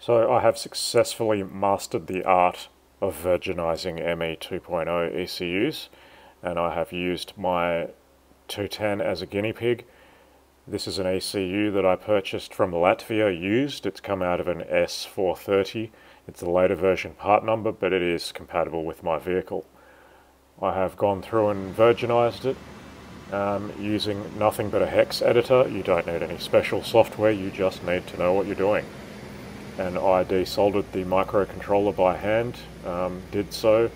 So I have successfully mastered the art of virginizing ME 2.0 ECUs, and I have used my 210 as a guinea pig. This is an ECU that I purchased from Latvia used. It's come out of an S430. It's the later version part number, but it is compatible with my vehicle. I have gone through and virginized it using nothing but a hex editor. You don't need any special software, you just need to know what you're doing. And I desoldered the microcontroller by hand, did so,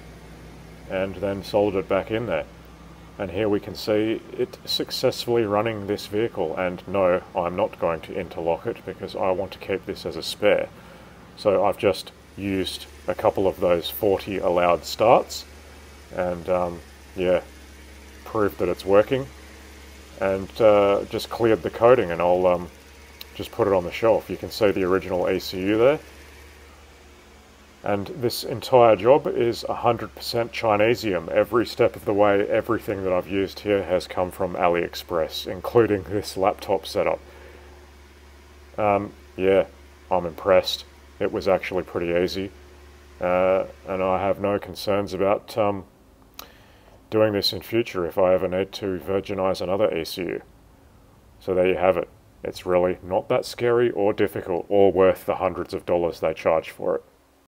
and then soldered it back in there. And here we can see it successfully running this vehicle, and no, I'm not going to interlock it because I want to keep this as a spare. So I've just used a couple of those 40 allowed starts, and yeah, proved that it's working, and just cleared the coding, and I'll just put it on the shelf. You can see the original ECU there. And this entire job is 100% Chinesium. Every step of the way, everything that I've used here has come from AliExpress, including this laptop setup. Yeah, I'm impressed. It was actually pretty easy. And I have no concerns about doing this in future if I ever need to virginize another ECU. So there you have it. It's really not that scary or difficult or worth the hundreds of dollars they charge for it.